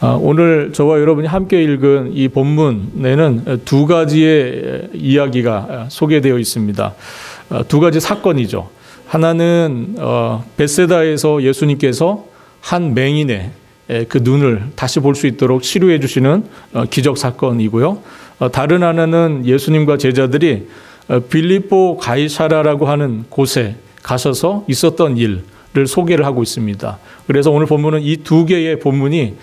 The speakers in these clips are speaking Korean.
오늘 저와 여러분이 함께 읽은 이 본문에는 두 가지의 이야기가 소개되어 있습니다. 두 가지 사건이죠. 하나는 벳세다에서 예수님께서 한 맹인의 그 눈을 다시 볼 수 있도록 치료해 주시는 기적 사건이고요. 다른 하나는 예수님과 제자들이 빌립보 가이사라라고 하는 곳에 가셔서 있었던 일을 소개를 하고 있습니다. 그래서 오늘 본문은 이 두 개의 본문이,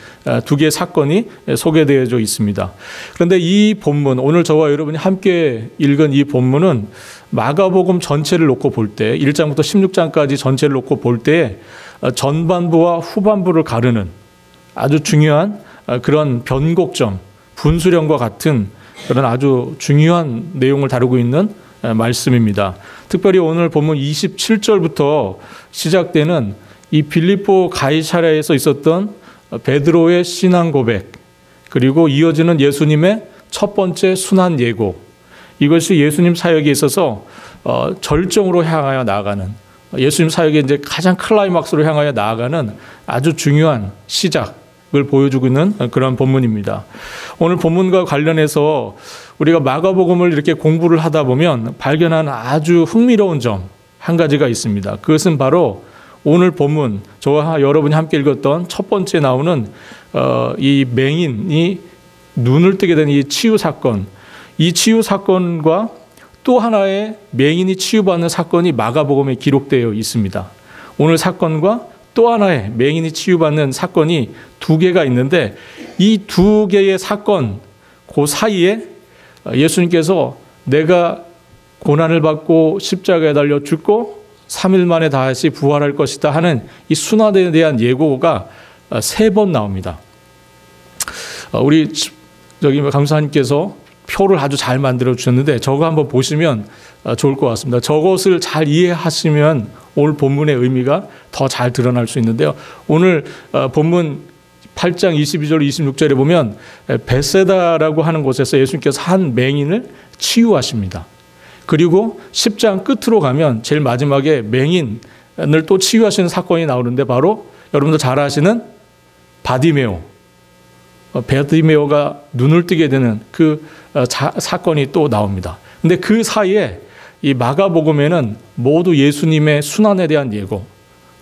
두 개의 사건이 소개되어져 있습니다. 그런데 이 본문, 오늘 저와 여러분이 함께 읽은 이 본문은 마가복음 전체를 놓고 볼 때, 1장부터 16장까지 전체를 놓고 볼 때 전반부와 후반부를 가르는 아주 중요한 그런 변곡점, 분수령과 같은 그런 아주 중요한 내용을 다루고 있는 말씀입니다. 특별히 오늘 본문 27절부터 시작되는 이 빌립보 가이사랴에서 있었던 베드로의 신앙 고백, 그리고 이어지는 예수님의 첫 번째 순환 예고, 이것이 예수님 사역에 있어서 절정으로 향하여 나아가는, 예수님 사역의 이제 가장 클라이막스로 향하여 나아가는 아주 중요한 시작을 보여주고 있는 그런 본문입니다. 오늘 본문과 관련해서 우리가 마가복음을 이렇게 공부를 하다 보면 발견한 아주 흥미로운 점 한 가지가 있습니다. 그것은 바로 오늘 본문, 저와 여러분이 함께 읽었던 첫 번째 나오는 이 맹인이 눈을 뜨게 된 이 치유 사건, 이 치유 사건과 또 하나의 맹인이 치유받는 사건이 마가복음에 기록되어 있습니다. 오늘 사건과 또 하나의 맹인이 치유받는 사건이 두 개가 있는데, 이 두 개의 사건, 그 사이에 예수님께서 내가 고난을 받고 십자가에 달려 죽고 3일 만에 다시 부활할 것이다 하는 이 순환에 대한 예고가 3번 나옵니다. 우리 저기 강사님께서 표를 아주 잘 만들어 주셨는데 저거 한번 보시면 좋을 것 같습니다. 저것을 잘 이해하시면 오늘 본문의 의미가 더 잘 드러날 수 있는데요. 오늘 본문 8장 22절 26절에 보면 벳세다라고 하는 곳에서 예수님께서 한 맹인을 치유하십니다. 그리고 10장 끝으로 가면 제일 마지막에 맹인을 또 치유하시는 사건이 나오는데, 바로 여러분들 잘 아시는 바디메오가 눈을 뜨게 되는 그 사건이 또 나옵니다. 근데 그 사이에 이 마가복음에는 모두 예수님의 순환에 대한 예고,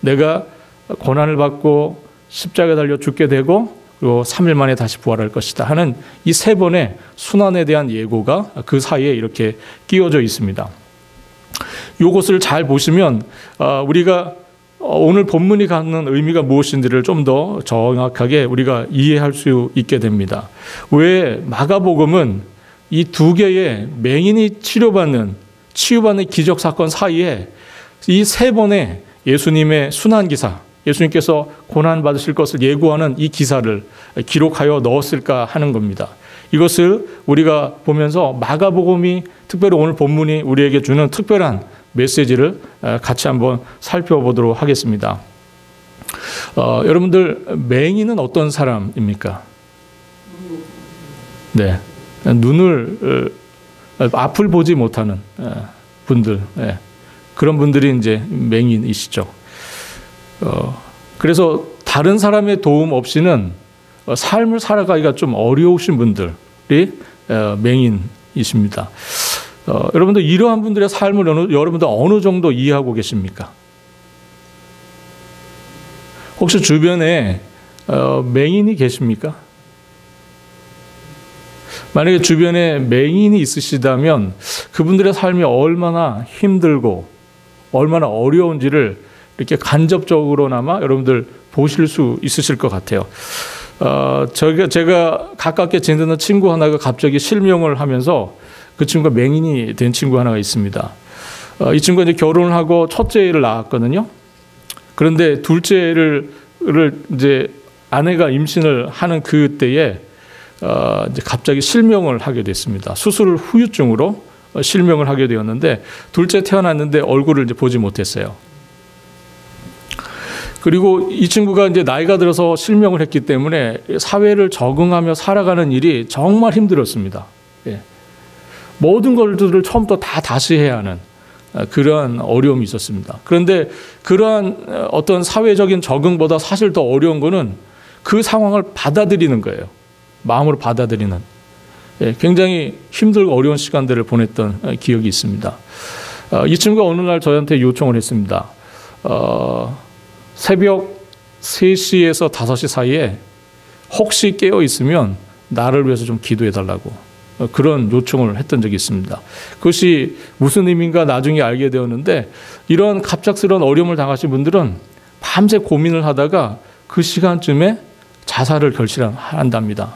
내가 고난을 받고 십자가에 달려 죽게 되고 그리고 3일 만에 다시 부활할 것이다 하는 이 3번의 순환에 대한 예고가 그 사이에 이렇게 끼워져 있습니다. 이것을 잘 보시면 우리가 오늘 본문이 갖는 의미가 무엇인지를 좀 더 정확하게 우리가 이해할 수 있게 됩니다. 왜 마가복음은 이 두 개의 맹인이 치유받는 기적 사건 사이에 이 3번의 예수님의 순환 기사, 예수님께서 고난 받으실 것을 예고하는 이 기사를 기록하여 넣었을까 하는 겁니다. 이것을 우리가 보면서 마가복음이, 특별히 오늘 본문이 우리에게 주는 특별한 메시지를 같이 한번 살펴보도록 하겠습니다. 여러분들, 맹인은 어떤 사람입니까? 네, 앞을 보지 못하는 분들, 그런 분들이 이제 맹인이시죠. 그래서 다른 사람의 도움 없이는 삶을 살아가기가 좀 어려우신 분들이 맹인이십니다. 여러분들, 이러한 분들의 삶을 여러분들 어느 정도 이해하고 계십니까? 혹시 주변에 맹인이 계십니까? 만약에 주변에 맹인이 있으시다면 그분들의 삶이 얼마나 힘들고 얼마나 어려운지를 이렇게 간접적으로나마 여러분들 보실 수 있으실 것 같아요. 제가 가깝게 지내는 친구 하나가 갑자기 실명을 하면서, 그 친구가 맹인이 된 친구 하나가 있습니다. 이 친구가 이제 결혼을 하고 첫째를 낳았거든요. 그런데 둘째를 이제 아내가 임신을 하는 그때에 이제 갑자기 실명을 하게 됐습니다. 수술 후유증으로 실명을 하게 되었는데, 둘째 태어났는데 얼굴을 이제 보지 못했어요. 그리고 이 친구가 이제 나이가 들어서 실명을 했기 때문에 사회를 적응하며 살아가는 일이 정말 힘들었습니다. 모든 것들을 처음부터 다시 해야 하는 그러한 어려움이 있었습니다. 그런데 그러한 어떤 사회적인 적응보다 사실 더 어려운 거는 그 상황을 받아들이는 거예요. 마음으로 받아들이는. 굉장히 힘들고 어려운 시간들을 보냈던 기억이 있습니다. 이 친구가 어느 날 저한테 요청을 했습니다. 새벽 3시에서 5시 사이에 혹시 깨어 있으면 나를 위해서 좀 기도해 달라고 그런 요청을 했던 적이 있습니다. 그것이 무슨 의미인가 나중에 알게 되었는데, 이런 갑작스러운 어려움을 당하신 분들은 밤새 고민을 하다가 그 시간쯤에 자살을 결심한답니다.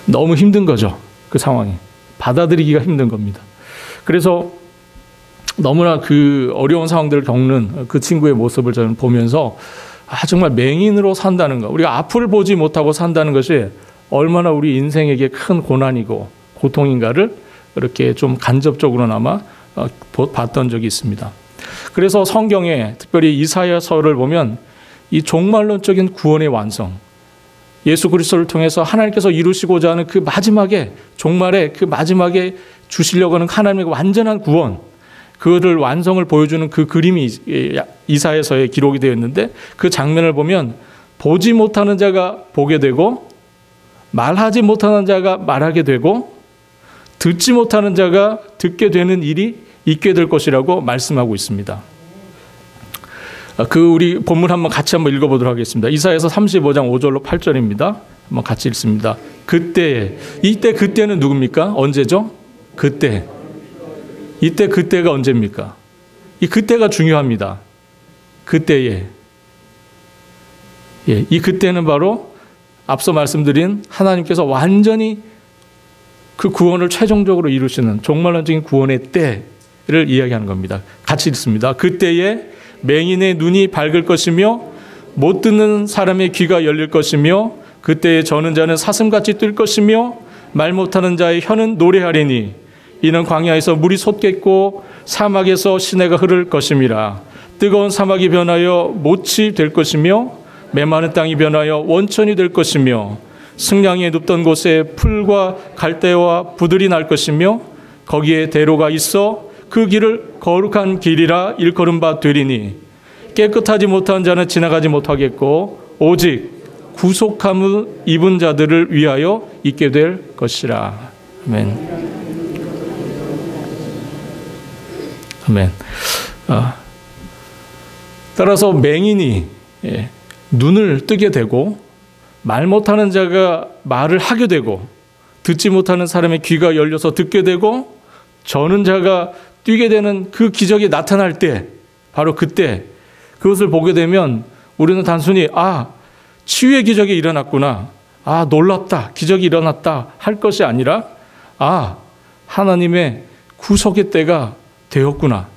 너무 힘든 거죠. 그 상황이. 받아들이기가 힘든 겁니다. 그래서 너무나 그 어려운 상황들을 겪는 그 친구의 모습을 저는 보면서 정말 맹인으로 산다는 것, 우리가 앞을 보지 못하고 산다는 것이 얼마나 우리 인생에게 큰 고난이고 고통인가를 이렇게 좀 간접적으로나마 봤던 적이 있습니다. 그래서 성경에 특별히 이사야서를 보면 이 종말론적인 구원의 완성, 예수 그리스도를 통해서 하나님께서 이루시고자 하는 그 마지막에, 종말에 그 마지막에 주시려고 하는 하나님의 완전한 구원, 그거를 완성을 보여주는 그 그림이 이사야서에 기록이 되어 있는데, 그 장면을 보면 보지 못하는 자가 보게 되고, 말하지 못하는 자가 말하게 되고, 듣지 못하는 자가 듣게 되는 일이 있게 될 것이라고 말씀하고 있습니다. 우리 본문 같이 한번 읽어보도록 하겠습니다. 이사야서 35장 5절로 8절입니다. 한번 같이 읽습니다. 그때에, 이때 그때는 누굽니까? 언제죠? 그때. 이때 그때가 언제입니까? 이 그때가 중요합니다. 그때에. 이 그때는 바로 앞서 말씀드린 하나님께서 완전히 그 구원을 최종적으로 이루시는 종말론적인 구원의 때를 이야기하는 겁니다. 같이 읽습니다. 그때에 맹인의 눈이 밝을 것이며 못 듣는 사람의 귀가 열릴 것이며 그때에 저는 자는 사슴같이 뛸 것이며 말 못하는 자의 혀는 노래하리니 이는 광야에서 물이 솟겠고 사막에서 시내가 흐를 것임이라. 뜨거운 사막이 변하여 못이 될 것이며 메마른 땅이 변하여 원천이 될 것이며 승량이 눕던 곳에 풀과 갈대와 부들이 날 것이며 거기에 대로가 있어 그 길을 거룩한 길이라 일컬음 바 되리니 깨끗하지 못한 자는 지나가지 못하겠고 오직 구속함을 입은 자들을 위하여 있게 될 것이라. 아멘. 아멘. 따라서 맹인이 눈을 뜨게 되고 말 못하는 자가 말을 하게 되고 듣지 못하는 사람의 귀가 열려서 듣게 되고 저는 자가 뛰게 되는 그 기적이 나타날 때, 바로 그때 그것을 보게 되면 우리는 단순히 치유의 기적이 일어났구나, 놀랍다, 기적이 일어났다 할 것이 아니라 하나님의 구속의 때가 되었구나,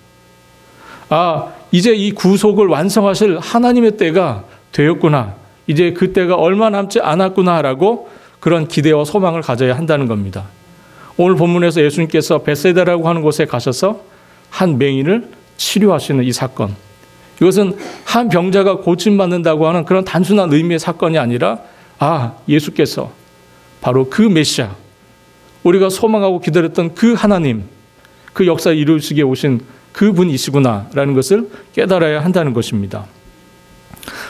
이제 이 구속을 완성하실 하나님의 때가 되었구나, 이제 그 때가 얼마 남지 않았구나라고 그런 기대와 소망을 가져야 한다는 겁니다. 오늘 본문에서 예수님께서 벳세다라고 하는 곳에 가셔서 한 맹인을 치료하시는 이 사건, 이것은 한 병자가 고침받는다고 하는 그런 단순한 의미의 사건이 아니라 예수께서 바로 그 메시아, 우리가 소망하고 기다렸던 그 하나님, 그 역사를 이루시기에 오신 그분이시구나라는 것을 깨달아야 한다는 것입니다.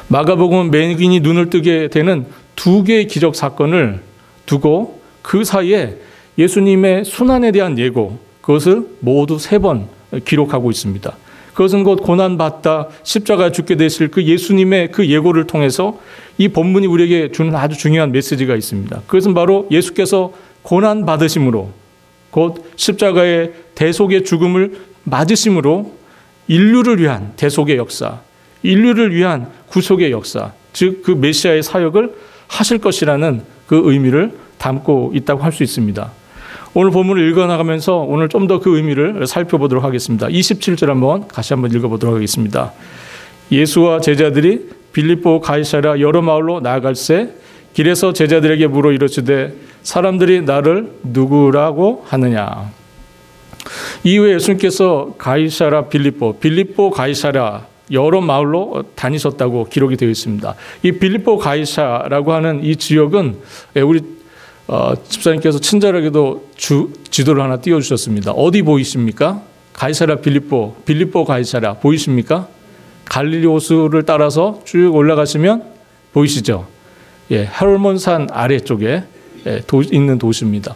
마가복음은 맹인이 눈을 뜨게 되는 2개의 기적 사건을 두고 그 사이에 예수님의 순환에 대한 예고, 그것을 모두 3번 기록하고 있습니다. 그것은 곧 고난받다 십자가에 죽게 되실 그 예수님의 그 예고를 통해서 이 본문이 우리에게 주는 아주 중요한 메시지가 있습니다. 그것은 바로 예수께서 고난받으심으로, 곧 십자가의 대속의 죽음을 맞으심으로 인류를 위한 대속의 역사, 인류를 위한 구속의 역사, 즉 그 메시아의 사역을 하실 것이라는 그 의미를 담고 있다고 할 수 있습니다. 오늘 본문을 읽어나가면서 오늘 좀 더 그 의미를 살펴보도록 하겠습니다. 27절 다시 한번 읽어보도록 하겠습니다. 예수와 제자들이 빌립보 가이사랴 여러 마을로 나아갈새 길에서 제자들에게 물어 이르시되 사람들이 나를 누구라고 하느냐. 이후에 예수님께서 가이사랴 빌립보 가이사랴 여러 마을로 다니셨다고 기록이 되어 있습니다. 이 빌립보 가이사라고 하는 이 지역은 우리 집사님께서 친절하게도 지도를 하나 띄워주셨습니다. 어디 보이십니까? 가이사랴 빌립보 가이사랴 보이십니까? 갈릴리 호수를 따라서 쭉 올라가시면 보이시죠? 예, 헤르몬산 아래쪽에 있는 도시입니다.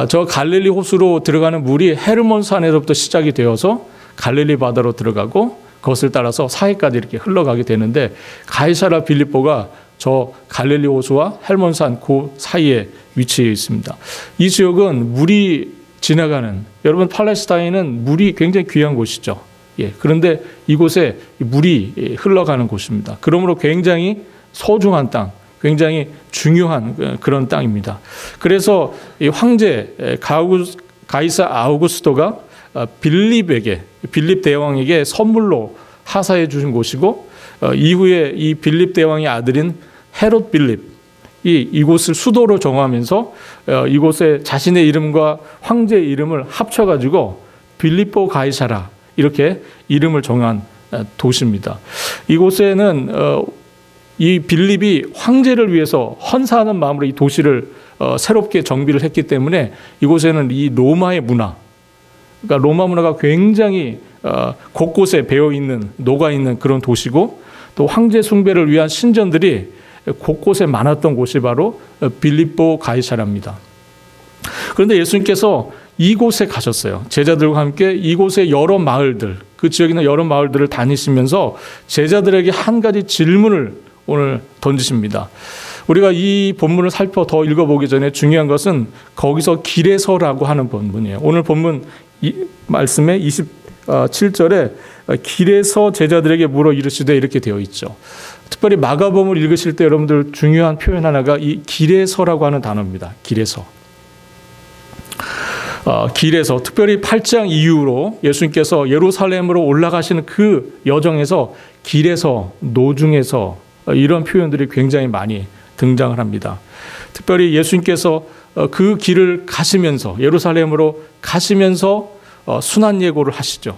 저 갈릴리 호수로 들어가는 물이 헤르몬산에서부터 시작이 되어서 갈릴리 바다로 들어가고 그것을 따라서 사해까지 이렇게 흘러가게 되는데 가이사랴 빌립보가 저 갈릴리 호수와 헤르몬산 그 사이에 위치해 있습니다. 이 지역은 물이 지나가는, 여러분 팔레스타인은 물이 굉장히 귀한 곳이죠. 예, 그런데 이곳에 물이 흘러가는 곳입니다. 그러므로 굉장히 소중한 땅, 굉장히 중요한 그런 땅입니다. 그래서 이 황제 가이사 아우구스토가 빌립 대왕에게 선물로 하사해 주신 곳이고, 이후에 이 빌립 대왕의 아들인 헤롯 빌립 이곳을 수도로 정하면서 이곳에 자신의 이름과 황제의 이름을 합쳐가지고 빌립보 가이사라 이렇게 이름을 정한 도시입니다. 이곳에는 이 빌립이 황제를 위해서 헌사하는 마음으로 이 도시를 새롭게 정비를 했기 때문에 이곳에는 이 로마의 문화, 그러니까 로마 문화가 굉장히 곳곳에 배어 있는, 녹아 있는 그런 도시고, 또 황제 숭배를 위한 신전들이 곳곳에 많았던 곳이 바로 빌립보 가이사라입니다. 그런데 예수님께서 이곳에 가셨어요. 제자들과 함께 이곳의 여러 마을들, 그 지역에 있는 여러 마을들을 다니시면서 제자들에게 한 가지 질문을 오늘 던지십니다. 우리가 이 본문을 살펴 더 읽어보기 전에 중요한 것은 거기서 길에서라고 하는 본문이에요. 오늘 본문 말씀의 27절에 길에서 제자들에게 물어 이르시되 이렇게 되어 있죠. 특별히 마가복음을 읽으실 때 여러분들 중요한 표현 하나가 이 길에서라고 하는 단어입니다. 길에서. 길에서, 특별히 8장 이후로 예수님께서 예루살렘으로 올라가시는 그 여정에서 길에서, 노중에서 이런 표현들이 굉장히 많이 등장을 합니다. 특별히 예수님께서 그 길을 가시면서, 예루살렘으로 가시면서 순환 예고를 하시죠.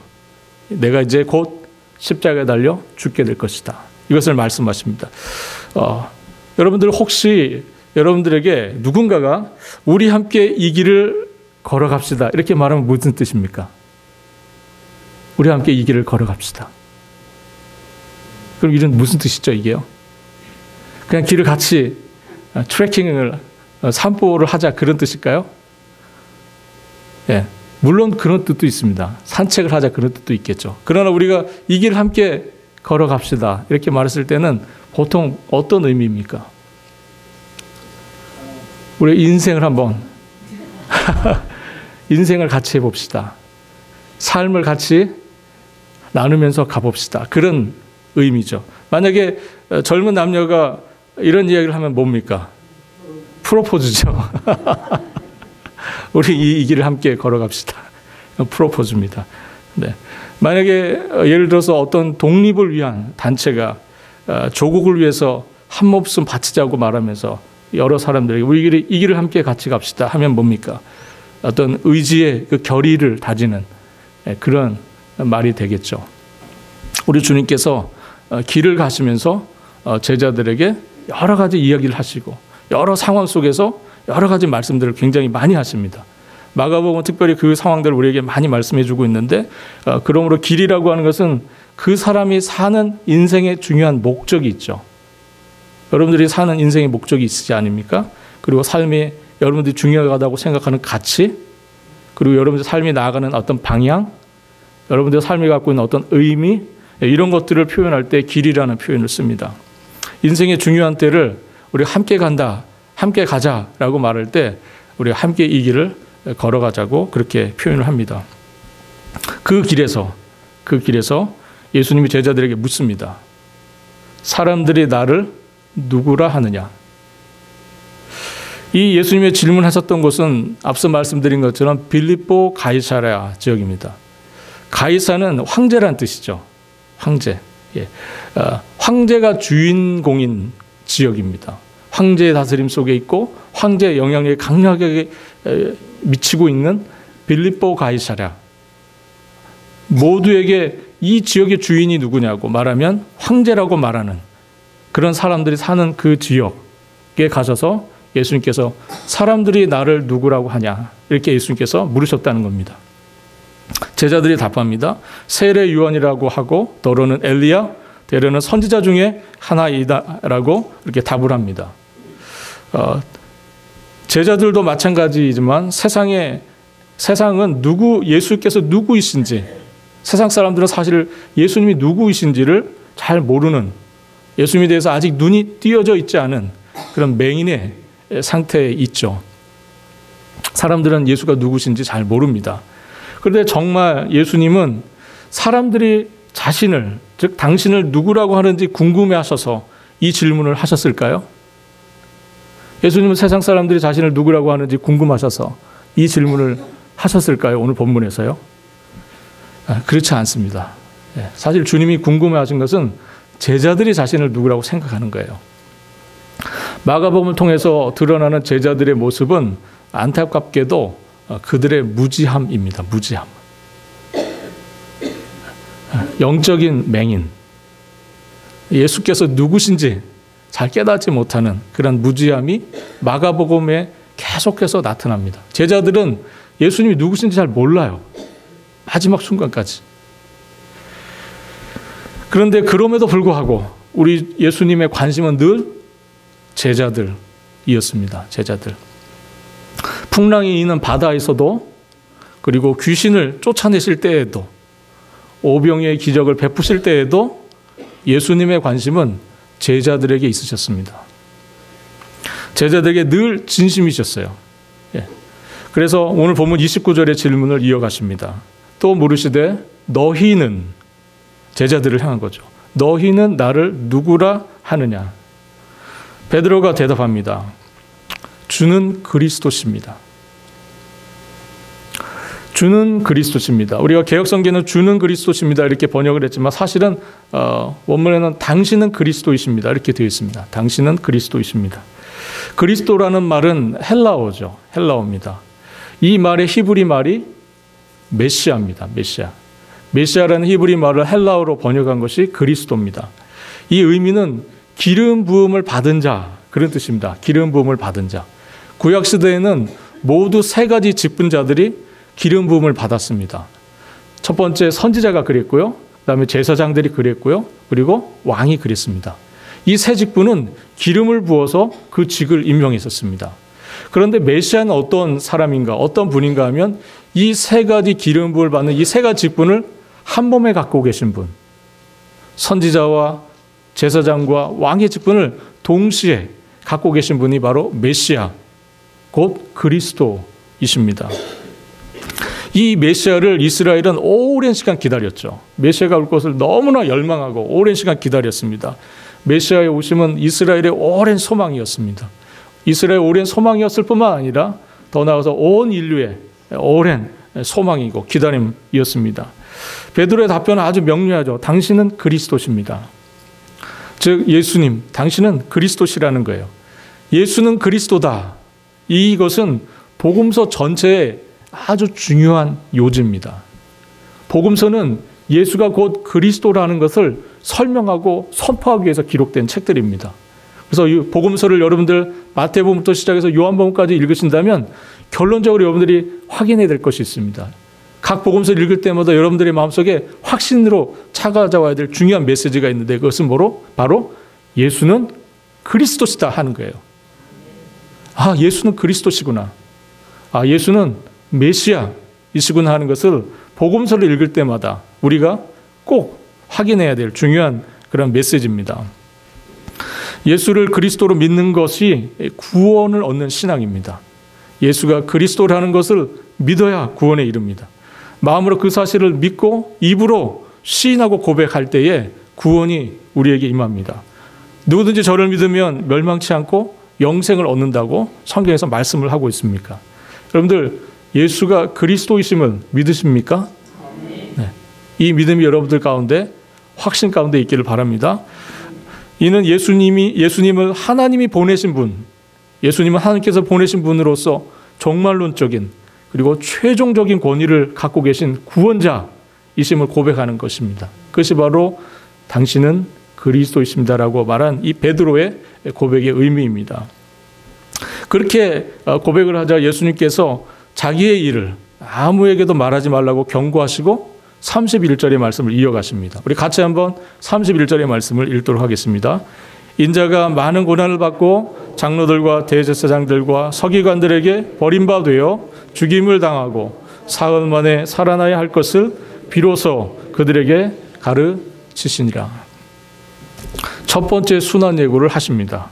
내가 이제 곧 십자가에 달려 죽게 될 것이다. 이것을 말씀하십니다. 여러분들 혹시 여러분들에게 누군가가 우리 함께 이 길을 걸어갑시다 이렇게 말하면 무슨 뜻입니까? 우리 함께 이 길을 걸어갑시다. 그럼 이런 무슨 뜻이죠 이게요? 그냥 길을 같이 트레킹을 산보를 하자 그런 뜻일까요? 예, 물론 그런 뜻도 있습니다. 산책을 하자 그런 뜻도 있겠죠. 그러나 우리가 이 길을 함께 걸어갑시다 이렇게 말했을 때는 보통 어떤 의미입니까? 우리 인생을 한번 인생을 같이 해봅시다. 삶을 같이 나누면서 가봅시다. 그런 의미죠. 만약에 젊은 남녀가 이런 이야기를 하면 뭡니까? 프로포즈죠. 우리 이 길을 함께 걸어갑시다. 프로포즈입니다. 네. 만약에 예를 들어서 어떤 독립을 위한 단체가 조국을 위해서 한 목숨 바치자고 말하면서 여러 사람들에게 우리 이 길을 함께 같이 갑시다 하면 뭡니까? 어떤 의지의 그 결의를 다지는 그런 말이 되겠죠. 우리 주님께서 길을 가시면서 제자들에게 여러 가지 이야기를 하시고 여러 상황 속에서 여러 가지 말씀들을 굉장히 많이 하십니다. 마가복음은 특별히 그 상황들을 우리에게 많이 말씀해 주고 있는데, 그러므로 길이라고 하는 것은 그 사람이 사는 인생의 중요한 목적이 있죠. 여러분들이 사는 인생의 목적이 있으지 않습니까? 그리고 삶이 여러분들이 중요하다고 생각하는 가치, 그리고 여러분들 삶이 나아가는 어떤 방향, 여러분들 삶이 갖고 있는 어떤 의미, 이런 것들을 표현할 때 길이라는 표현을 씁니다. 인생의 중요한 때를 우리가 함께 간다, 함께 가자라고 말할 때 우리가 함께 이 길을 걸어가자고 그렇게 표현을 합니다. 그 길에서 예수님이 제자들에게 묻습니다. 사람들이 나를 누구라 하느냐? 이 예수님의 질문하셨던 곳은 앞서 말씀드린 것처럼 빌립보 가이사랴 지역입니다. 가이사는 황제란 뜻이죠. 황제. 예. 황제가 주인공인 지역입니다. 황제의 다스림 속에 있고 황제의 영향력이 강력하게 미치고 있는 빌립보 가이사랴. 모두에게 이 지역의 주인이 누구냐고 말하면 황제라고 말하는 그런 사람들이 사는 그 지역에 가셔서 예수님께서 사람들이 나를 누구라고 하냐 이렇게 예수님께서 물으셨다는 겁니다. 제자들이 답합니다. 세례 요한이라고 하고 더러는 엘리야 대려는 선지자 중에 하나이다라고 이렇게 답을 합니다. 제자들도 마찬가지이지만 세상은 예수께서 누구이신지, 세상 사람들은 사실 예수님이 누구이신지를 잘 모르는, 예수님에 대해서 아직 눈이 띄어져 있지 않은 그런 맹인의 상태에 있죠. 사람들은 예수가 누구신지 잘 모릅니다. 그런데 정말 예수님은 사람들이 자신을, 즉 당신을 누구라고 하는지 궁금해하셔서 이 질문을 하셨을까요? 예수님은 세상 사람들이 자신을 누구라고 하는지 궁금하셔서 이 질문을 하셨을까요? 오늘 본문에서요? 그렇지 않습니다. 사실 주님이 궁금해하신 것은 제자들이 자신을 누구라고 생각하는 거예요. 마가복음을 통해서 드러나는 제자들의 모습은 안타깝게도 그들의 무지함입니다. 무지함. 영적인 맹인. 예수께서 누구신지 잘 깨닫지 못하는 그런 무지함이 마가복음에 계속해서 나타납니다. 제자들은 예수님이 누구신지 잘 몰라요. 마지막 순간까지. 그런데 그럼에도 불구하고 우리 예수님의 관심은 늘 제자들이었습니다. 제자들. 풍랑이 있는 바다에서도, 그리고 귀신을 쫓아내실 때에도, 오병이의 기적을 베푸실 때에도 예수님의 관심은 제자들에게 있으셨습니다. 제자들에게 늘 진심이셨어요. 그래서 오늘 본문 29절의 질문을 이어가십니다. 또 물으시되 너희는, 제자들을 향한 거죠. 너희는 나를 누구라 하느냐? 베드로가 대답합니다. 주는 그리스도십니다. 주는 그리스도십니다. 우리가 개역성경은 주는 그리스도십니다 이렇게 번역을 했지만 사실은 원문에는 당신은 그리스도이십니다 이렇게 되어 있습니다. 당신은 그리스도이십니다. 그리스도라는 말은 헬라어죠. 헬라어입니다. 이 말의 히브리 말이 메시아입니다. 메시아. 메시아라는 히브리 말을 헬라어로 번역한 것이 그리스도입니다. 이 의미는 기름 부음을 받은 자, 그런 뜻입니다. 기름 부음을 받은 자. 구약 시대에는 모두 세 가지 직분자들이 기름 부음을 받았습니다. 첫 번째 선지자가 그랬고요. 그다음에 제사장들이 그랬고요. 그리고 왕이 그랬습니다. 이 세 직분은 기름을 부어서 그 직을 임명했었습니다. 그런데 메시아는 어떤 사람인가, 어떤 분인가 하면 이 세 가지 기름 부음을 받는 이 세 가지 직분을 한 몸에 갖고 계신 분, 선지자와 제사장과 왕의 직분을 동시에 갖고 계신 분이 바로 메시아, 곧 그리스도이십니다. 이 메시아를 이스라엘은 오랜 시간 기다렸죠. 메시아가 올 것을 너무나 열망하고 오랜 시간 기다렸습니다. 메시아의 오심은 이스라엘의 오랜 소망이었습니다. 이스라엘의 오랜 소망이었을 뿐만 아니라 더 나아가서 온 인류의 오랜 소망이고 기다림이었습니다. 베드로의 답변은 아주 명료하죠. 당신은 그리스도십니다. 즉 예수님, 당신은 그리스도시라는 거예요. 예수는 그리스도다. 이것은 복음서 전체의 아주 중요한 요지입니다. 복음서는 예수가 곧 그리스도라는 것을 설명하고 선포하기 위해서 기록된 책들입니다. 그래서 이 복음서를 여러분들 마태복음부터 시작해서 요한복음까지 읽으신다면 결론적으로 여러분들이 확인해야 될 것이 있습니다. 각 복음서를 읽을 때마다 여러분들의 마음속에 확신으로 찾아와야 될 중요한 메시지가 있는데 그것은 바로 예수는 그리스도시다 하는 거예요. 아, 예수는 그리스도시구나. 아, 예수는 메시아이시구나 하는 것을 복음서를 읽을 때마다 우리가 꼭 확인해야 될 중요한 그런 메시지입니다. 예수를 그리스도로 믿는 것이 구원을 얻는 신앙입니다. 예수가 그리스도라는 것을 믿어야 구원에 이릅니다. 마음으로 그 사실을 믿고 입으로 시인하고 고백할 때에 구원이 우리에게 임합니다. 누구든지 저를 믿으면 멸망치 않고 영생을 얻는다고 성경에서 말씀을 하고 있습니까? 여러분들 예수가 그리스도이심을 믿으십니까? 네. 이 믿음이 여러분들 가운데 확신 가운데 있기를 바랍니다. 이는 예수님을 하나님이 보내신 분, 예수님은 하나님께서 보내신 분으로서 종말론적인 그리고 최종적인 권위를 갖고 계신 구원자이심을 고백하는 것입니다. 그것이 바로 당신은 그리스도이십니다라고 말한 이 베드로의 고백의 의미입니다. 그렇게 고백을 하자 예수님께서 자기의 일을 아무에게도 말하지 말라고 경고하시고 31절의 말씀을 이어가십니다. 우리 같이 한번 31절의 말씀을 읽도록 하겠습니다. 인자가 많은 고난을 받고 장로들과 대제사장들과 서기관들에게 버림받아 죽임을 당하고 사흘 만에 살아나야 할 것을 비로소 그들에게 가르치시니라. 첫 번째 순환 예고를 하십니다.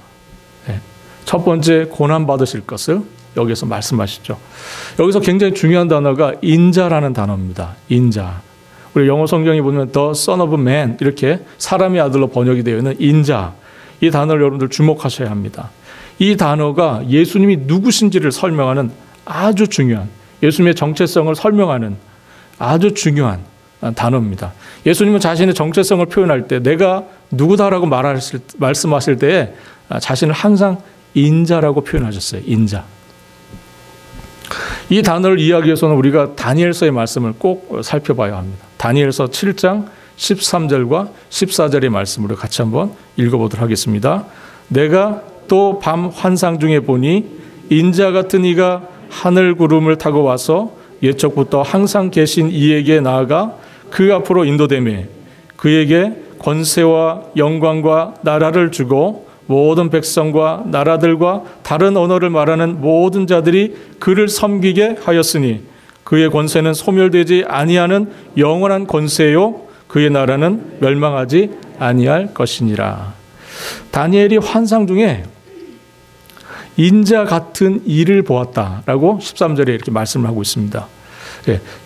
첫 번째 고난 받으실 것을 여기서 말씀하시죠. 여기서 굉장히 중요한 단어가 인자라는 단어입니다. 인자. 우리 영어 성경에 보면 The Son of Man 이렇게 사람의 아들로 번역이 되어 있는 인자. 이 단어를 여러분들 주목하셔야 합니다. 이 단어가 예수님이 누구신지를 설명하는 아주 중요한, 예수님의 정체성을 설명하는 아주 중요한 단어입니다. 예수님은 자신의 정체성을 표현할 때 내가 누구다라고 말씀하실 때에 자신을 항상 인자라고 표현하셨어요. 인자. 이 단어를 이해하기 위해서는 우리가 다니엘서의 말씀을 꼭 살펴봐야 합니다. 다니엘서 7장 13절과 14절의 말씀으로 같이 한번 읽어보도록 하겠습니다. 내가 또 밤 환상 중에 보니 인자 같은 이가 하늘 구름을 타고 와서 옛적부터 항상 계신 이에게 나아가 그 앞으로 인도되매 그에게 권세와 영광과 나라를 주고 모든 백성과 나라들과 다른 언어를 말하는 모든 자들이 그를 섬기게 하였으니 그의 권세는 소멸되지 아니하는 영원한 권세요 그의 나라는 멸망하지 아니할 것이니라. 다니엘이 환상 중에 인자 같은 이를 보았다라고 13절에 이렇게 말씀을 하고 있습니다.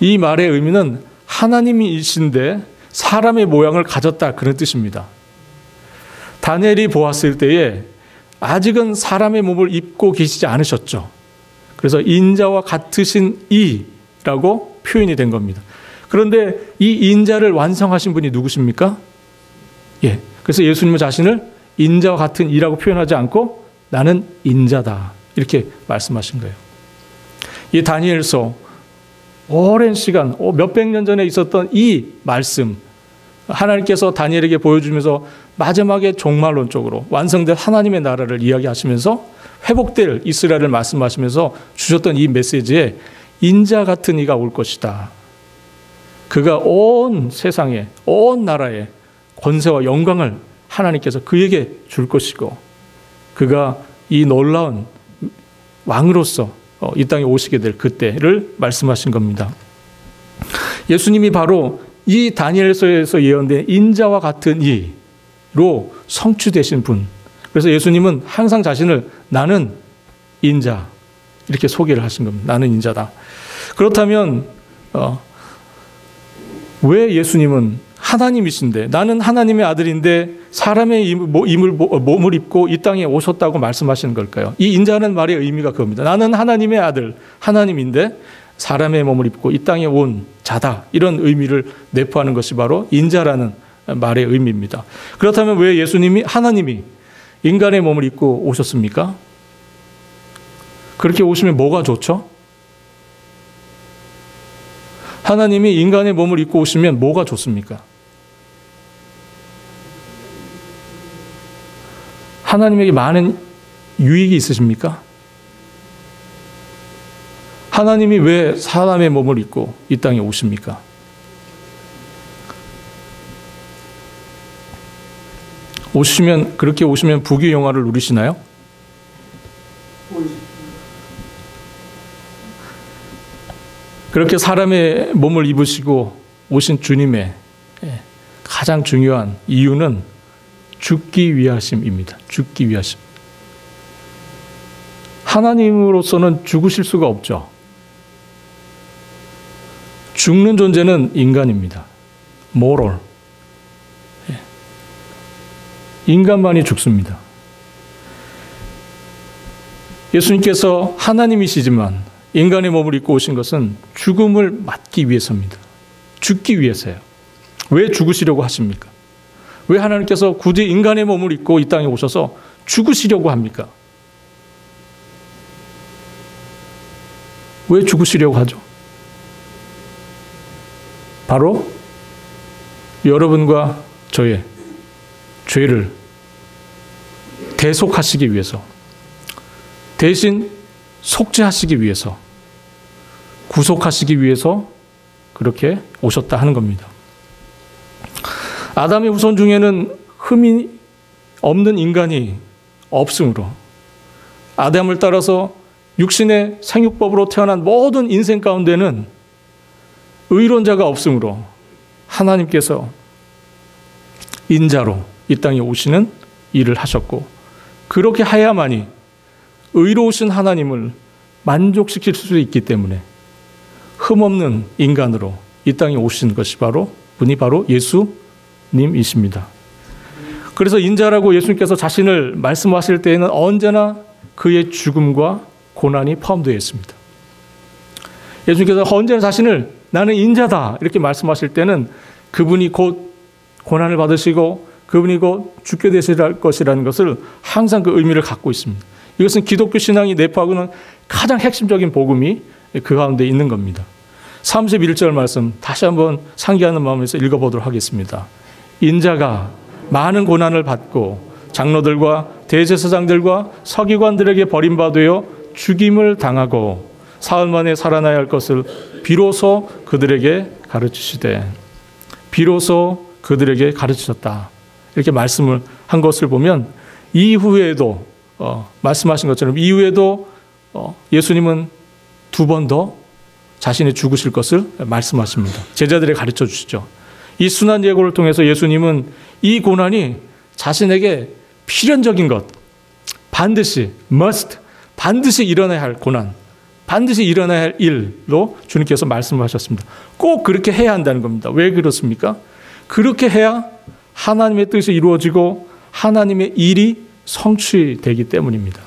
이 말의 의미는 하나님이신데 사람의 모양을 가졌다 그런 뜻입니다. 다니엘이 보았을 때에 아직은 사람의 몸을 입고 계시지 않으셨죠. 그래서 인자와 같으신 이라고 표현이 된 겁니다. 그런데 이 인자를 완성하신 분이 누구십니까? 그래서 예수님은 자신을 인자와 같은 이라고 표현하지 않고 나는 인자다 이렇게 말씀하신 거예요. 이 다니엘서 오랜 시간 몇백 년 전에 있었던 이 말씀 하나님께서 다니엘에게 보여주면서 마지막에 종말론적으로 완성된 하나님의 나라를 이야기하시면서 회복될 이스라엘을 말씀하시면서 주셨던 이 메시지에 인자 같은 이가 올 것이다. 그가 온 세상에 온 나라에 권세와 영광을 하나님께서 그에게 줄 것이고 그가 이 놀라운 왕으로서 이 땅에 오시게 될 그때를 말씀하신 겁니다. 예수님이 바로 이 다니엘서에서 예언된 인자와 같은 이로 성취되신 분. 그래서 예수님은 항상 자신을 나는 인자 이렇게 소개를 하신 겁니다. 나는 인자다. 그렇다면 왜 예수님은 하나님이신데 나는 하나님의 아들인데 사람의 몸을 입고 이 땅에 오셨다고 말씀하시는 걸까요? 이 인자는 말의 의미가 그겁니다. 나는 하나님의 아들, 하나님인데 사람의 몸을 입고 이 땅에 온 자다. 이런 의미를 내포하는 것이 바로 인자라는 말의 의미입니다. 그렇다면 왜 예수님이 하나님이 인간의 몸을 입고 오셨습니까? 그렇게 오시면 뭐가 좋죠? 하나님이 인간의 몸을 입고 오시면 뭐가 좋습니까? 하나님에게 많은 유익이 있으십니까? 하나님이 왜 사람의 몸을 입고 이 땅에 오십니까? 그렇게 오시면 부귀 영화를 누리시나요? 그렇게 사람의 몸을 입으시고 오신 주님의 가장 중요한 이유는 죽기 위하심입니다. 죽기 위하심. 하나님으로서는 죽으실 수가 없죠. 죽는 존재는 인간입니다. moral. 인간만이 죽습니다. 예수님께서 하나님이시지만 인간의 몸을 입고 오신 것은 죽음을 맞기 위해서입니다. 죽기 위해서요. 왜 죽으시려고 하십니까? 왜 하나님께서 굳이 인간의 몸을 입고 이 땅에 오셔서 죽으시려고 합니까? 왜 죽으시려고 하죠? 바로 여러분과 저의 죄를 대속하시기 위해서, 대신 속죄하시기 위해서, 구속하시기 위해서 그렇게 오셨다 하는 겁니다. 아담의 후손 중에는 흠이 없는 인간이 없으므로 아담을 따라서 육신의 생육법으로 태어난 모든 인생 가운데는 의론자가 없으므로 하나님께서 인자로 이 땅에 오시는 일을 하셨고, 그렇게 해야만이 의로우신 하나님을 만족시킬 수 있기 때문에 흠없는 인간으로 이 땅에 오신 것이 분이 바로 예수님이십니다. 그래서 인자라고 예수님께서 자신을 말씀하실 때에는 언제나 그의 죽음과 고난이 포함되어 있습니다. 예수님께서 언제나 자신을 나는 인자다 이렇게 말씀하실 때는 그분이 곧 고난을 받으시고 그분이 곧 죽게 되실 것이라는 것을 항상 그 의미를 갖고 있습니다. 이것은 기독교 신앙이 내포하고는 가장 핵심적인 복음이 그 가운데 있는 겁니다. 31절 말씀 다시 한번 상기하는 마음에서 읽어보도록 하겠습니다. 인자가 많은 고난을 받고 장로들과 대제사장들과 서기관들에게 버림받아 죽임을 당하고 사흘 만에 살아나야 할 것을 비로소 그들에게 가르치시되, 비로소 그들에게 가르치셨다 이렇게 말씀을 한 것을 보면, 이후에도 말씀하신 것처럼 이후에도 예수님은 두 번 더 자신이 죽으실 것을 말씀하십니다. 제자들에게 가르쳐 주시죠. 이 순환 예고를 통해서 예수님은 이 고난이 자신에게 필연적인 것, 반드시 반드시 일어나야 할 고난, 반드시 일어나야 할 일로 주님께서 말씀하셨습니다. 꼭 그렇게 해야 한다는 겁니다. 왜 그렇습니까? 그렇게 해야 하나님의 뜻이 이루어지고 하나님의 일이 성취되기 때문입니다.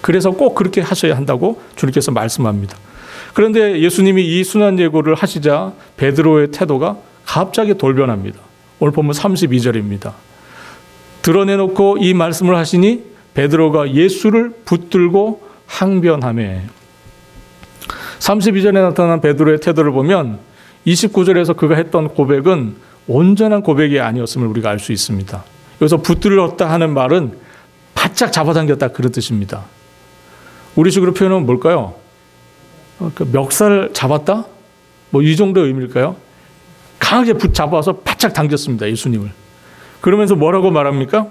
그래서 꼭 그렇게 하셔야 한다고 주님께서 말씀합니다. 그런데 예수님이 이 순환 예고를 하시자 베드로의 태도가 갑자기 돌변합니다. 오늘 보면 32절입니다. 드러내놓고 이 말씀을 하시니 베드로가 예수를 붙들고 항변하매. 32절에 나타난 베드로의 태도를 보면 29절에서 그가 했던 고백은 온전한 고백이 아니었음을 우리가 알 수 있습니다. 여기서 붙들었다 하는 말은 바짝 잡아당겼다 그런 뜻입니다. 우리식으로 표현하면 뭘까요? 멱살 잡았다? 뭐 이 정도 의미일까요? 강하게 붙잡아서 바짝 당겼습니다. 예수님을. 그러면서 뭐라고 말합니까?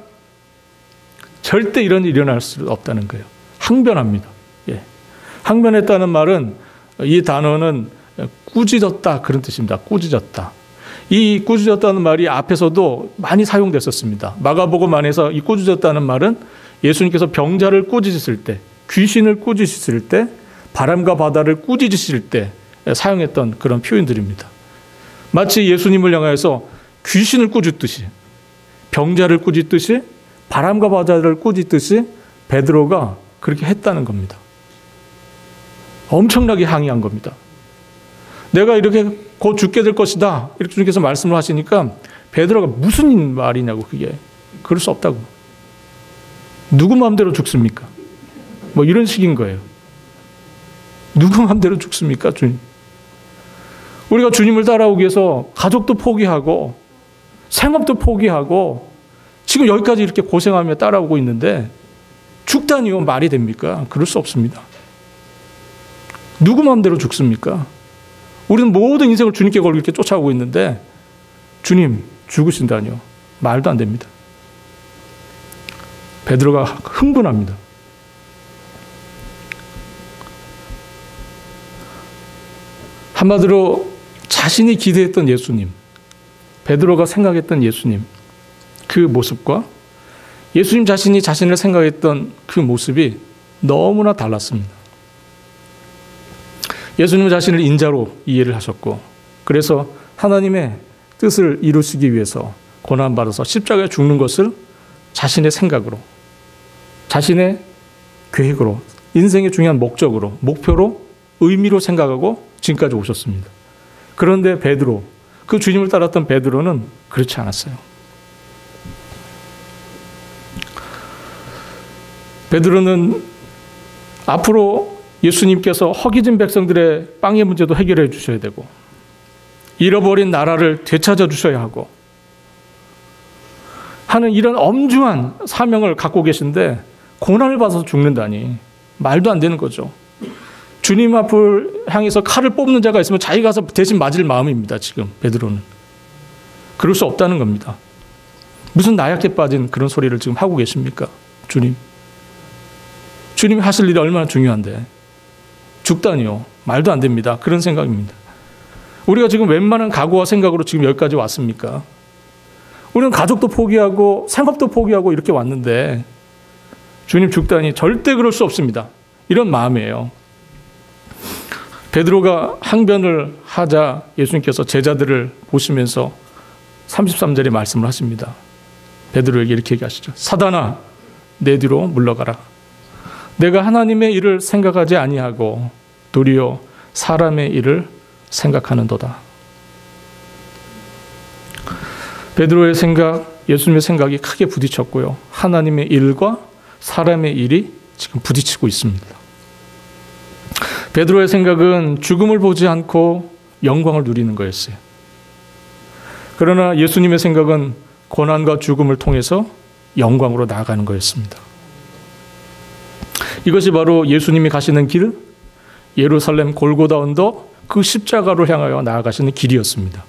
절대 이런 일이 일어날 수 없다는 거예요. 항변합니다. 예. 항변했다는 말은, 이 단어는 꾸짖었다 그런 뜻입니다. 꾸짖었다. 이 꾸짖었다는 말이 앞에서도 많이 사용됐었습니다. 마가복음 안에서 이 꾸짖었다는 말은 예수님께서 병자를 꾸짖으실 때, 귀신을 꾸짖으실 때, 바람과 바다를 꾸짖으실 때 사용했던 그런 표현들입니다. 마치 예수님을 향해서 귀신을 꾸짖듯이, 병자를 꾸짖듯이, 바람과 바다를 꾸짖듯이 베드로가 그렇게 했다는 겁니다. 엄청나게 항의한 겁니다. 내가 이렇게 곧 죽게 될 것이다 이렇게 주님께서 말씀을 하시니까 베드로가 무슨 말이냐고, 그게 그럴 수 없다고. 누구 마음대로 죽습니까? 뭐 이런 식인 거예요. 누구 마음대로 죽습니까, 주님? 우리가 주님을 따라오기 위해서 가족도 포기하고 생업도 포기하고 지금 여기까지 이렇게 고생하며 따라오고 있는데 죽다니요, 말이 됩니까? 그럴 수 없습니다. 누구 마음대로 죽습니까? 우리는 모든 인생을 주님께 걸고 이렇게 쫓아오고 있는데 주님 죽으신다니요, 말도 안 됩니다. 베드로가 흥분합니다. 한마디로 자신이 기대했던 예수님, 베드로가 생각했던 예수님, 그 모습과 예수님 자신이 자신을 생각했던 그 모습이 너무나 달랐습니다. 예수님 자신을 인자로 이해를 하셨고, 그래서 하나님의 뜻을 이루시기 위해서 고난받아서 십자가에 죽는 것을 자신의 생각으로, 자신의 계획으로, 인생의 중요한 목적으로, 목표로, 의미로 생각하고 지금까지 오셨습니다. 그런데 베드로, 그 주님을 따랐던 베드로는 그렇지 않았어요. 베드로는 앞으로 예수님께서 허기진 백성들의 빵의 문제도 해결해 주셔야 되고, 잃어버린 나라를 되찾아 주셔야 하고 하는 이런 엄중한 사명을 갖고 계신데 고난을 받아서 죽는다니 말도 안 되는 거죠. 주님 앞을 향해서 칼을 뽑는 자가 있으면 자기가 가서 대신 맞을 마음입니다. 지금 베드로는. 그럴 수 없다는 겁니다. 무슨 나약해 빠진 그런 소리를 지금 하고 계십니까? 주님. 주님이 하실 일이 얼마나 중요한데. 죽다니요. 말도 안 됩니다. 그런 생각입니다. 우리가 지금 웬만한 각오와 생각으로 지금 여기까지 왔습니까? 우리는 가족도 포기하고 상업도 포기하고 이렇게 왔는데 주님 죽다니 절대 그럴 수 없습니다. 이런 마음이에요. 베드로가 항변을 하자 예수님께서 제자들을 보시면서 33절에 말씀을 하십니다. 베드로에게 이렇게 얘기하시죠. 사단아, 내 뒤로 물러가라. 내가 하나님의 일을 생각하지 아니하고 도리어 사람의 일을 생각하는도다. 베드로의 생각, 예수님의 생각이 크게 부딪혔고요. 하나님의 일과 사람의 일이 지금 부딪히고 있습니다. 베드로의 생각은 죽음을 보지 않고 영광을 누리는 거였어요. 그러나 예수님의 생각은 고난과 죽음을 통해서 영광으로 나아가는 거였습니다. 이것이 바로 예수님이 가시는 길, 예루살렘 골고다 언덕, 그 십자가로 향하여 나아가시는 길이었습니다.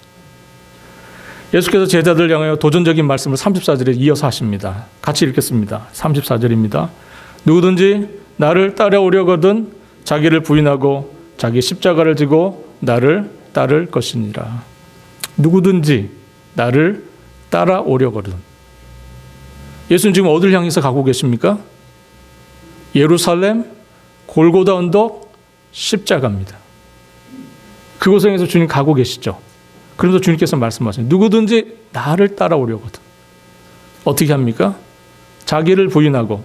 예수께서 제자들을 향하여 도전적인 말씀을 34절에 이어서 하십니다. 같이 읽겠습니다. 34절입니다. 누구든지 나를 따라오려거든 자기를 부인하고 자기 십자가를 지고 나를 따를 것이니라. 누구든지 나를 따라오려거든. 예수는 지금 어딜 향해서 가고 계십니까? 예루살렘 골고다 언덕 십자가입니다. 그곳에 향해서 주님 가고 계시죠. 그러면서 주님께서 말씀하세요. 누구든지 나를 따라오려거든. 어떻게 합니까? 자기를 부인하고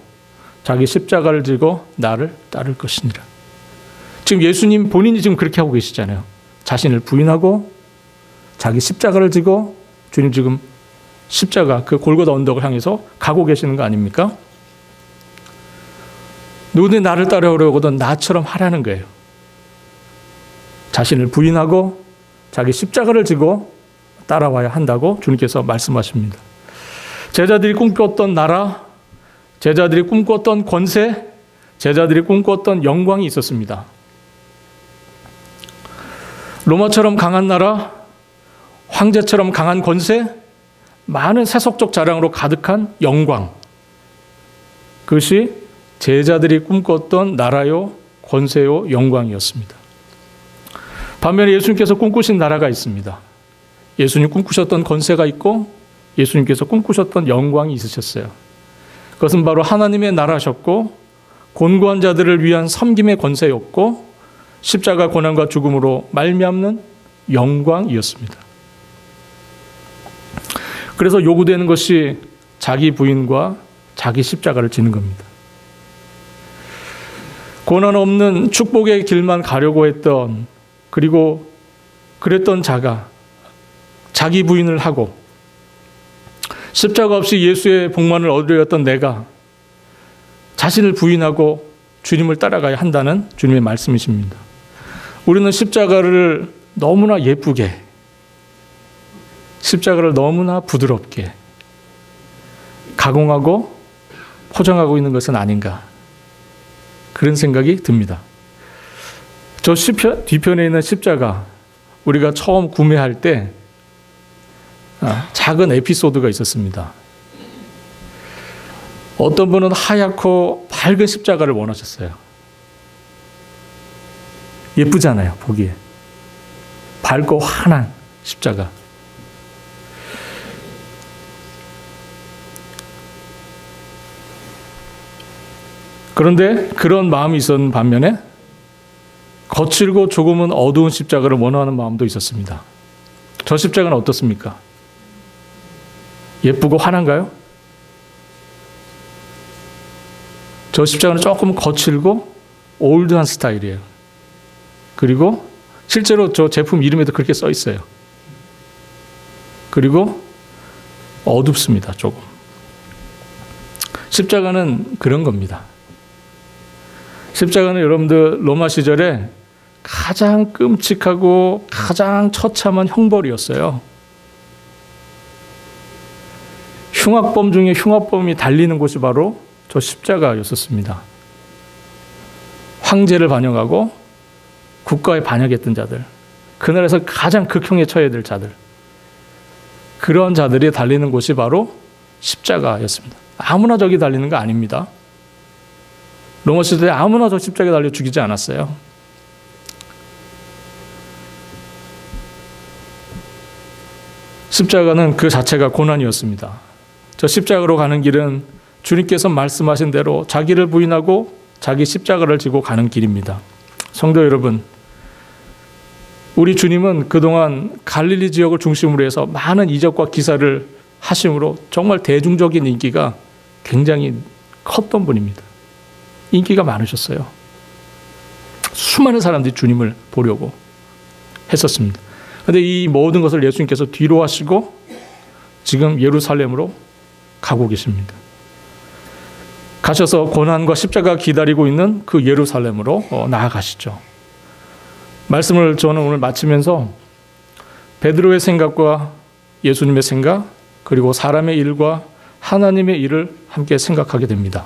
자기 십자가를 지고 나를 따를 것이니라. 지금 예수님 본인이 지금 그렇게 하고 계시잖아요. 자신을 부인하고 자기 십자가를 지고 주님 지금 십자가 그 골고다 언덕을 향해서 가고 계시는 거 아닙니까? 누구든지 나를 따라오려거든 나처럼 하라는 거예요. 자신을 부인하고 자기 십자가를 지고 따라와야 한다고 주님께서 말씀하십니다. 제자들이 꿈꿨던 나라, 제자들이 꿈꿨던 권세, 제자들이 꿈꿨던 영광이 있었습니다. 로마처럼 강한 나라, 황제처럼 강한 권세, 많은 세속적 자랑으로 가득한 영광. 그것이 제자들이 꿈꿨던 나라요, 권세요, 영광이었습니다. 반면에 예수님께서 꿈꾸신 나라가 있습니다. 예수님 꿈꾸셨던 권세가 있고 예수님께서 꿈꾸셨던 영광이 있으셨어요. 그것은 바로 하나님의 나라셨고 곤고한 자들을 위한 섬김의 권세였고 십자가 고난과 죽음으로 말미암는 영광이었습니다. 그래서 요구되는 것이 자기 부인과 자기 십자가를 지는 겁니다. 고난 없는 축복의 길만 가려고 했던 그리고 그랬던 자가 자기 부인을 하고 십자가 없이 예수의 복만을 얻으려던 내가 자신을 부인하고 주님을 따라가야 한다는 주님의 말씀이십니다. 우리는 십자가를 너무나 예쁘게, 십자가를 너무나 부드럽게 가공하고 포장하고 있는 것은 아닌가, 그런 생각이 듭니다. 저 뒤편에 있는 십자가, 우리가 처음 구매할 때 작은 에피소드가 있었습니다. 어떤 분은 하얗고 밝은 십자가를 원하셨어요. 예쁘잖아요, 보기에. 밝고 환한 십자가. 그런데 그런 마음이 있었는 반면에 거칠고 조금은 어두운 십자가를 원하는 마음도 있었습니다. 저 십자가는 어떻습니까? 예쁘고 환한가요? 저 십자가는 조금 거칠고 올드한 스타일이에요. 그리고 실제로 저 제품 이름에도 그렇게 써 있어요. 그리고 어둡습니다, 조금. 십자가는 그런 겁니다. 십자가는 여러분들 로마 시절에 가장 끔찍하고 가장 처참한 형벌이었어요. 흉악범 중에 흉악범이 달리는 곳이 바로 저 십자가였었습니다. 황제를 반영하고 국가에 반역했던 자들, 그 나라에서 가장 극형에 처해야 될 자들, 그런 자들이 달리는 곳이 바로 십자가였습니다. 아무나 저기 달리는 거 아닙니다. 로마 시대에 아무나 저 십자가에 달려 죽이지 않았어요. 십자가는 그 자체가 고난이었습니다. 저 십자가로 가는 길은 주님께서 말씀하신 대로 자기를 부인하고 자기 십자가를 지고 가는 길입니다. 성도 여러분, 우리 주님은 그동안 갈릴리 지역을 중심으로 해서 많은 이적과 기사를 하심으로 정말 대중적인 인기가 굉장히 컸던 분입니다. 인기가 많으셨어요. 수많은 사람들이 주님을 보려고 했었습니다. 그런데 이 모든 것을 예수님께서 뒤로 하시고 지금 예루살렘으로 가고 계십니다. 가셔서 고난과 십자가가 기다리고 있는 그 예루살렘으로 나아가시죠. 말씀을 저는 오늘 마치면서 베드로의 생각과 예수님의 생각, 그리고 사람의 일과 하나님의 일을 함께 생각하게 됩니다.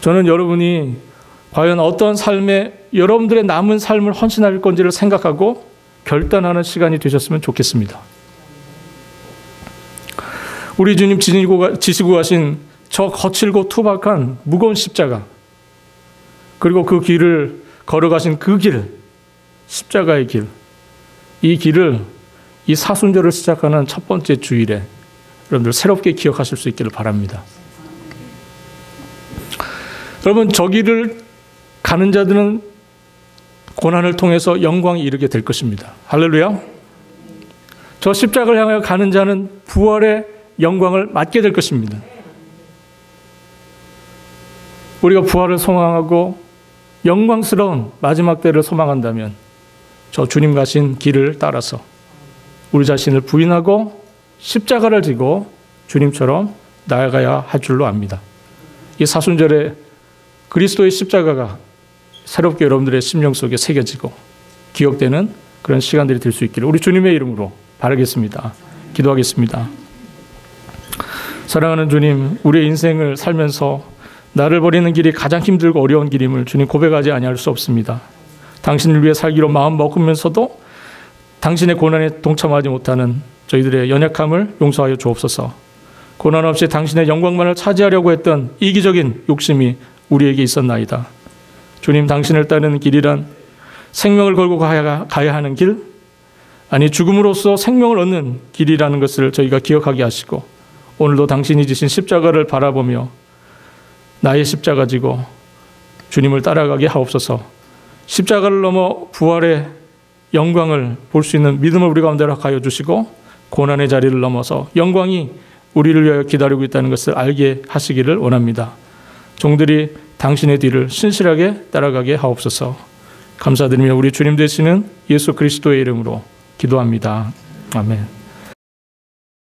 저는 여러분이 과연 어떤 삶에 여러분들의 남은 삶을 헌신할 건지를 생각하고 결단하는 시간이 되셨으면 좋겠습니다. 우리 주님 지시고 가신 저 거칠고 투박한 무거운 십자가, 그리고 그 길을 걸어가신 그 길, 십자가의 길, 이 길을 이 사순절을 시작하는 첫 번째 주일에 여러분들 새롭게 기억하실 수 있기를 바랍니다. 여러분, 저 길을 가는 자들은 고난을 통해서 영광에 이르게 될 것입니다. 할렐루야. 저 십자가를 향하여 가는 자는 부활의 영광을 맞게 될 것입니다. 우리가 부활을 소망하고 영광스러운 마지막 때를 소망한다면 저 주님 가신 길을 따라서 우리 자신을 부인하고 십자가를 지고 주님처럼 나아가야 할 줄로 압니다. 이 사순절에 그리스도의 십자가가 새롭게 여러분들의 심령 속에 새겨지고 기억되는 그런 시간들이 될 수 있기를 우리 주님의 이름으로 바라겠습니다. 기도하겠습니다. 사랑하는 주님, 우리의 인생을 살면서 나를 버리는 길이 가장 힘들고 어려운 길임을 주님 고백하지 아니할 수 없습니다. 당신을 위해 살기로 마음 먹으면서도 당신의 고난에 동참하지 못하는 저희들의 연약함을 용서하여 주옵소서. 고난 없이 당신의 영광만을 차지하려고 했던 이기적인 욕심이 우리에게 있었나이다. 주님, 당신을 따르는 길이란 생명을 걸고 가야 하는 길, 아니 죽음으로써 생명을 얻는 길이라는 것을 저희가 기억하게 하시고 오늘도 당신이 지신 십자가를 바라보며 나의 십자가 지고 주님을 따라가게 하옵소서. 십자가를 넘어 부활의 영광을 볼 수 있는 믿음을 우리 가운데 허락하여 주시고 고난의 자리를 넘어서 영광이 우리를 위하여 기다리고 있다는 것을 알게 하시기를 원합니다. 종들이 당신의 뒤를 신실하게 따라가게 하옵소서. 감사드리며 우리 주님 되시는 예수 그리스도의 이름으로 기도합니다. 아멘.